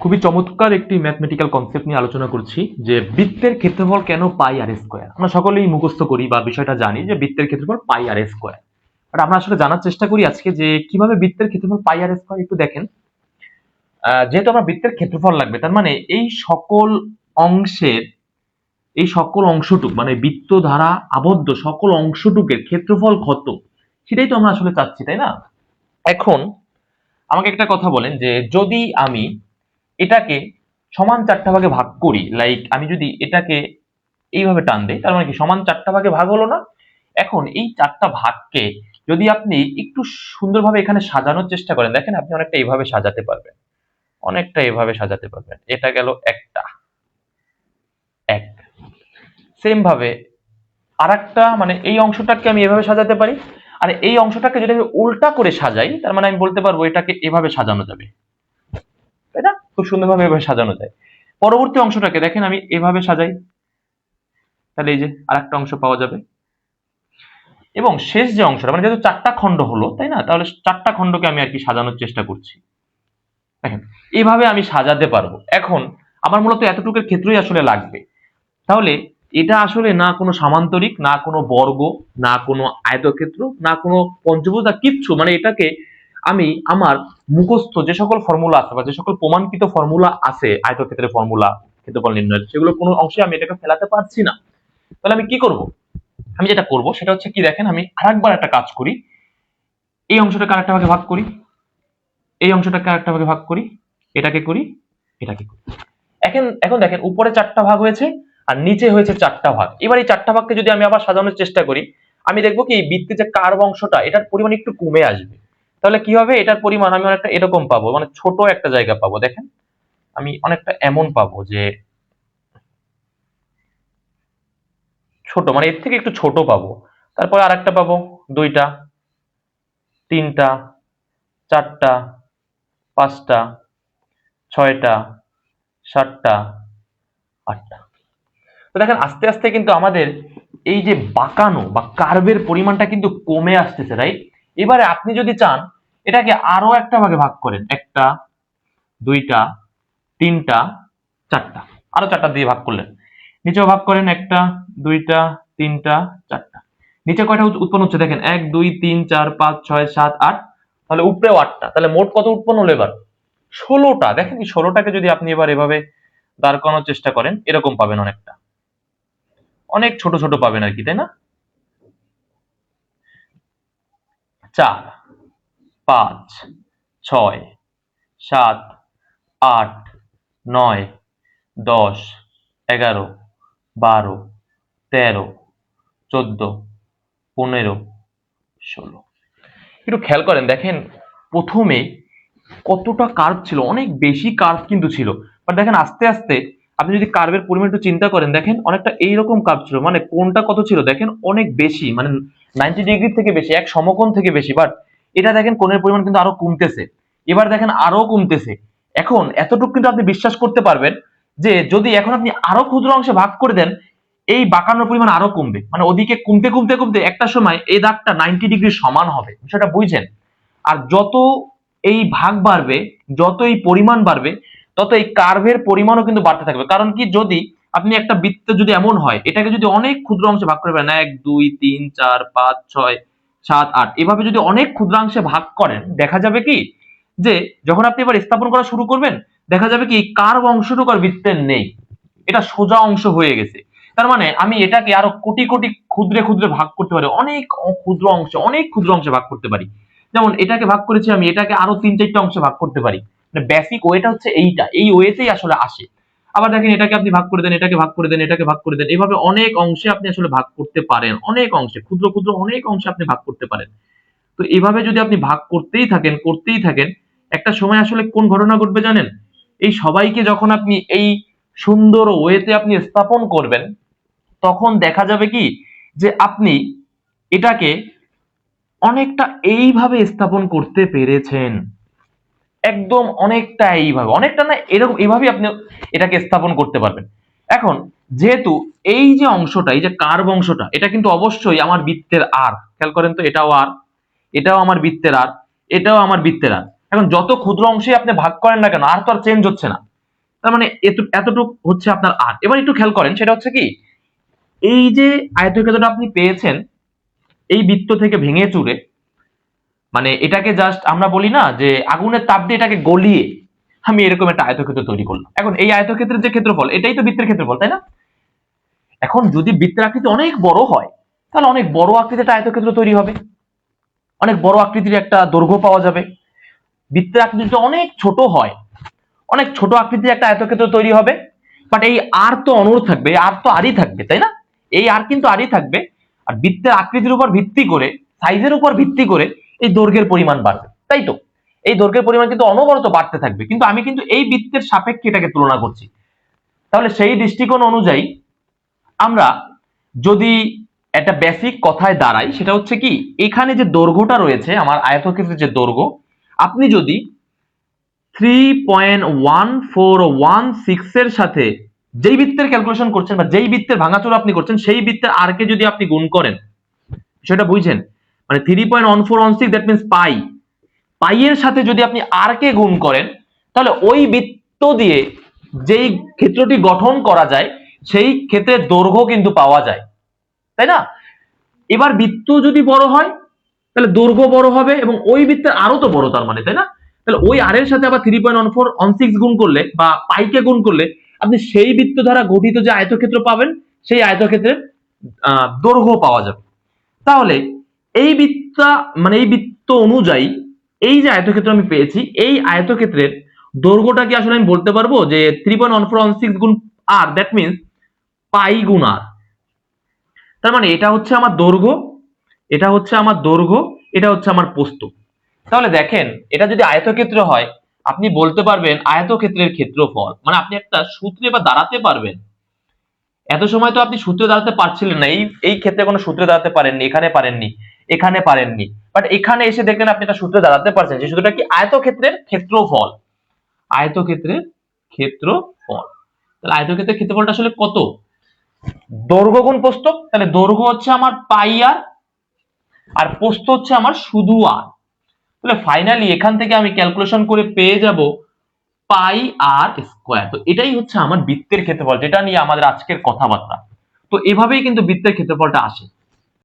খুবই চমৎকার একটি ম্যাথমেটিক্যাল কনসেপ্ট নিয়ে আলোচনা করছি যে বৃত্তের ক্ষেত্রফল কেন পাই আর স্কয়ার। আমরা সকলেই মুখস্থ করি বা বিষয়টা জানি যে বৃত্তের ক্ষেত্রফল পাই আর স্কয়ার, বাট আমরা আসলে জানার চেষ্টা করি আজকে যে কিভাবে বৃত্তের ক্ষেত্রফল পাই আর স্কয়ার একটু দেখেন। যেহেতু আমার বৃত্তের ক্ষেত্রফল লাগবে, তার মানে এই সকল অংশটুক মানে বৃত্ত দ্বারা আবদ্ধ সকল অংশটুকের ক্ষেত্রফল কত, সেটাই তো আমরা আসলে চাচ্ছি, তাই না? এখন আমাকে একটা কথা বলেন যে যদি আমি এটাকে সমান চারটা ভাগে ভাগ করি, লাইক আমি যদি এটাকে এইভাবে টান দেই, তার মানে কি সমান চারটা ভাগে ভাগ হলো না? এখন এই চারটা ভাগকে যদি আপনি একটু সুন্দরভাবে এখানে সাজানোর চেষ্টা করেন, দেখেন আপনি অনেকটা এইভাবে সাজাতে পারবেন, এটা গেল একটা এক। সেম ভাবে আরেকটা, মানে এই অংশটাকে আমি এভাবে সাজাতে পারি, আর এই অংশটাকে যদি আমি উল্টা করে সাজাই, তার মানে আমি বলতে পারবো এটাকে এভাবে সাজানো যাবে, তাই না? খুব সুন্দরভাবে এভাবে সাজানো যায়। পরবর্তী অংশটাকে দেখেন আমি এভাবে সাজাই, তাহলে এই যে আরেকটা অংশ পাওয়া যাবে। এবং শেষ যে অংশটা, মানে যেহেতু চারটা খণ্ড হলো, তাই না, তাহলে চারটা খণ্ডকে আমি আর কি সাজানোর চেষ্টা করছি। দেখেন এইভাবে আমি সাজাতে পারবো। এখন আমার মূলত এতটুকুর ক্ষেত্রই আসলে লাগবে। তাহলে এটা আসলে না কোনো সামান্তরিক, না কোনো বর্গ, না কোনো আয়তক্ষেত্র, না কোনো পঞ্চভুজ, না কিচ্ছু, মানে এটাকে আমি আমার মুখস্থ যে সকল ফর্মুলা আছে বা যে সকল প্রমাণকৃত ফর্মুলা আছে আয়তক্ষেত্রের ফর্মুলা ক্ষেত্রফল নির্ণয়ের, সেগুলো কোনো অংশে আমি এটাকে ফেলাতে পারছি না। তাহলে আমি কি করব? আমি যেটা করব সেটা হচ্ছে কি, দেখেন আমি আরেকবার একটা কাজ করি, এই অংশটাকে আরেকটা ভাগে ভাগ করি, এই অংশটাকে আরেকটা ভাগে ভাগ করি, এটাকে করি, এটাকে করি। এখন এখন দেখেন উপরে চারটা ভাগ হয়েছে আর নিচে হয়েছে চারটা ভাগ। এবার এই চারটা ভাগকে যদি আমি আবার সাজানোর চেষ্টা করি, আমি দেখবো কি এই বৃত্তের যে কার্ভ অংশটা, এটার পরিমাণ একটু কমে আসবে। তাহলে কি হবে, এটার পরিমাণ আমি অনেকটা এরকম পাবো, মানে ছোট একটা জায়গা পাবো। দেখেন আমি অনেকটা এমন পাবো যে ছোট, মানে এর থেকে একটু ছোট পাবো। তারপরে আরেকটা পাবো, দুইটা, তিনটা, চারটা, পাঁচটা, ছয়টা, সাতটা, আটটা। তো দেখেন আস্তে আস্তে কিন্তু আমাদের এই যে বাঁকানো বা কার্ভের পরিমাণটা কিন্তু কমে আসতেছে, রাইট? এবারে আপনি যদি চান এটাকে আরো একটা ভাগে ভাগ করেন, একটা, দুইটা, তিনটা, চারটা, আরো চারটা দিয়ে ভাগ করলেন, নিচেও ভাগ করেন, একটা, দুইটা, তিনটা, চারটা। নিচে কয়টা উৎপন্ন হচ্ছে দেখেন, এক, দুই, তিন, চার, পাঁচ, ছয়, সাত, আট, তাহলে উপরেও আটটা। তাহলে মোট কত উৎপন্ন হলো এবার? 16টা। দেখেন এই 16টাকে যদি আপনি এবার এভাবে দাঁড় করানোর চেষ্টা করেন, এরকম পাবেন, অনেকটা অনেক ছোট ছোট পাবেন আর কি, তাই না? 4, 5, 6, 7, 8, 9, 10, 11, 12, 13, 14, 15, 16। একটু খেয়াল করেন, দেখেন প্রথমে কতটা কার্ভ ছিল, অনেক বেশি কার্ভ কিন্তু ছিল, বাট দেখেন আস্তে আস্তে আপনি যদি কার্ভের পরিমাণ একটু চিন্তা করেন, দেখেন অনেকটা এইরকম কার্ভ ছিল, মানে কোনটা কত ছিল দেখেন, অনেক বেশি, মানে 90 ডিগ্রি থেকে বেশি, এক সমকোণ থেকে বেশি। বাট এটা দেখেন কোণের পরিমাণ কিন্তু আরো কমতেছে, এবার দেখেন আরো কমতেছে। এখন এতটুকু কিন্তু আপনি বিশ্বাস করতে পারবেন যে যদি এখন আপনি আরো ক্ষুদ্র অংশে ভাগ করে দেন, এই বাঁকানোর পরিমাণ আরো কমবে, মানে ওদিকে কমতে কমতে কমতে একটা সময় এই দাগটা 90 ডিগ্রি সমান হবে। বিষয়টা বুঝছেন? আর যত এই ভাগ বাড়বে, যত এই পরিমাণ বাড়বে, তত এই কার্ভের পরিমাণও কিন্তু বাড়তে থাকবে। কারণ কি, যদি আপনি একটা বৃত্ত যদি এমন হয়, এটাকে যদি অনেক ক্ষুদ্র অংশে ভাগ করে ফেলেন, 1, 2, 3, 4, 5, 6, 7, 8, এভাবে যদি অনেক ক্ষুদ্রাংশে ভাগ করেন, দেখা যাবে কি যে যখন আপনি এবার স্থাপন করা শুরু করবেন, দেখা যাবে কি এই কার্ভ অংশটুকু আর বৃত্তের নেই, এটা সোজা অংশ হয়ে গেছে। তার মানে আমি এটাকে আরো কোটি কোটি ক্ষুদ্রে ক্ষুদ্রে ভাগ করতে পারি, অনেক ক্ষুদ্র অংশে, অনেক ক্ষুদ্র অংশে ভাগ করতে পারি। যেমন এটাকে ভাগ করেছি আমি, এটাকে আরো 3-4টা অংশে ভাগ করতে পারি। মানে বেসিক ওয়েটা হচ্ছে এইটা, এই ওয়েতেই আসলে আসে। আবার দেখেন এটাকে আপনি ভাগ করে দেন, এটাকে ভাগ করে দেন, এটাকে ভাগ করে দেন, এভাবে অনেক অংশে আপনি আসলে ভাগ করতে পারেন, অনেক অংশে, ক্ষুদ্র ক্ষুদ্র অনেক অংশে আপনি ভাগ করতে পারেন। তো এভাবে যদি আপনি ভাগ করতেই থাকেন, একটা সময় আসলে কোন ঘটনা ঘটবে জানেন? এই সবাইকে যখন আপনি এই সুন্দর ওয়েতে আপনি স্থাপন করবেন, তখন দেখা যাবে কি যে আপনি এটাকে অনেকটা এইভাবে স্থাপন করতে পেরেছেন, একদম অনেকটা এইভাবে, অনেকটা না, এরকম এইভাবে আপনি এটাকে স্থাপন করতে পারবেন। এখন যেহেতু এই যে অংশটা, এই যে কার্ভ অংশটা, এটা কিন্তু অবশ্যই আমার বৃত্তের আর, খেয়াল করেন তো, এটাও আর, এটাও আমার বৃত্তের আর, এটাও আমার বৃত্তের আর। এখন যত ক্ষুদ্র অংশে আপনি ভাগ করেন না কেন, আর তো আর চেঞ্জ হচ্ছে না। তার মানে এতটুকু হচ্ছে আপনার আর। এবার একটু খেয়াল করেন, সেটা হচ্ছে কি, এই যে আয়তক্ষেত্রটা আপনি পেয়েছেন এই বৃত্ত থেকে ভেঙে চুরে, মানে এটাকে জাস্ট আমরা বলি না যে আগুনের তাপ দিয়ে এটাকে গলিয়ে আমি এরকম একটা আয়তক্ষেত্র তৈরি করলাম। এখন এই আয়তক্ষেত্রের যে ক্ষেত্রফল, এটাই তো বৃত্তের ক্ষেত্রফল, তাই না? এখন যদি বৃত্তের আকৃতি অনেক বড় হয়, তাহলে অনেক বড় আকৃতির একটা আয়তক্ষেত্র তৈরি হবে, অনেক বড় আকৃতির একটা দৈর্ঘ্য পাওয়া যাবে। বৃত্তের আকৃতি যদি অনেক ছোট হয়, অনেক ছোট আকৃতির একটা আয়তক্ষেত্র তৈরি হবে। বাট এই আর তো অনড় থাকবে, আর তো আরই থাকবে, তাই না? এই আর কিন্তু আরই থাকবে। আর বৃত্তের আকৃতির উপর ভিত্তি করে, সাইজের উপর ভিত্তি করে এই দৈর্ঘ্যের পরিমাণ বাড়বে, তাই তো? এই দৈর্ঘ্যের পরিমাণ কিন্তু অনবরত বাড়তে থাকবে, কিন্তু আমি কিন্তু এই বৃত্তের সাপেক্ষে এটাকে তুলনা করছি। তাহলে সেই দৃষ্টিকোণ অনুযায়ী আমরা যদি একটা বেসিক কথায় দাঁড়াই, সেটা হচ্ছে কি, এখানে যে দৈর্ঘ্যটা রয়েছে আমার আয়তক্ষেত্রের যে দৈর্ঘ্য, আপনি যদি 3.1416 এর সাথে যেই বৃত্তের ক্যালকুলেশন করছেন বা যেই বৃত্তের ভাঙাচোরা আপনি করছেন, সেই বৃত্তের আর কে যদি আপনি গুণ করেন, সেটা বুঝছেন, মানে 3.1416 দ্যাট মিনস পাই, পাই এর সাথে যদি আপনি আর কে গুণ করেন, তাহলে ওই বৃত্ত দিয়ে যেই ক্ষেত্রটি গঠন করা যায় সেই ক্ষেত্রের দৈর্ঘ্য কিন্তু পাওয়া যায়, তাই না? এবার বৃত্ত যদি বড় হয় তাহলে দৈর্ঘ্য বড় হবে, এবং ওই বৃত্তের আরো তো বড়, তার মানে, তাই না? তাহলে ওই আর এর সাথে আবার 3.1416 গুণ করলে বা পাইকে গুণ করলে আপনি সেই বৃত্ত দ্বারা গঠিত যে আয়তক্ষেত্র পাবেন, সেই আয়তক্ষেত্রের দৈর্ঘ্য পাওয়া যাবে। তাহলে এই বৃত্তা মানে এই বৃত্ত অনুযায়ী এই যে আয়তক্ষেত্র আমি পেয়েছি, এই আয়তক্ষেত্রের দৈর্ঘ্যটা কি আসলে আমি বলতে পারবো যে 3.1416 গুণ আর, দ্যাট মিনস পাই গুণ আর। তার মানে এটা হচ্ছে আমার দৈর্ঘ্য, এটা হচ্ছে আমার দৈর্ঘ্য, এটা হচ্ছে আমার প্রস্থ। তাহলে দেখেন, এটা যদি আয়তক্ষেত্র হয়, আপনি বলতে পারবেন আয়তক্ষেত্রের ক্ষেত্রফল, মানে আপনি একটা সূত্রে বা দাঁড়াতে পারবেন। এত সময় তো আপনি সূত্রে দাঁড়াতে পারছিলেন না, এই এই ক্ষেত্রে কোনো সূত্রে দাঁড়াতে পারেননি, এখানে পারেননি, এখানে পারেননি, বাট এখানে এসে দেখলেন আপনি একটা সূত্রে দাঁড়াতে পারছেন, যে সূত্রটা কি, আয়তক্ষেত্রের ক্ষেত্রফল। আয়তক্ষেত্রের ক্ষেত্রফল। তাহলে আয়তক্ষেত্রের ক্ষেত্রফলটা আসলে কত? দৈর্ঘ্য গুণ প্রস্থ। তাহলে দৈর্ঘ্য হচ্ছে আমার পাই আর, আর প্রস্থ হচ্ছে আমার শুধু আর। তাহলে ফাইনালি এখান থেকে আমি ক্যালকুলেশন করে পেয়ে যাব পাই আর স্কোয়ার। তো এটাই হচ্ছে আমার বৃত্তের ক্ষেত্রফল, যেটা নিয়ে আমাদের আজকের কথাবার্তা। তো এভাবেই কিন্তু বৃত্তের ক্ষেত্রফলটা আসে।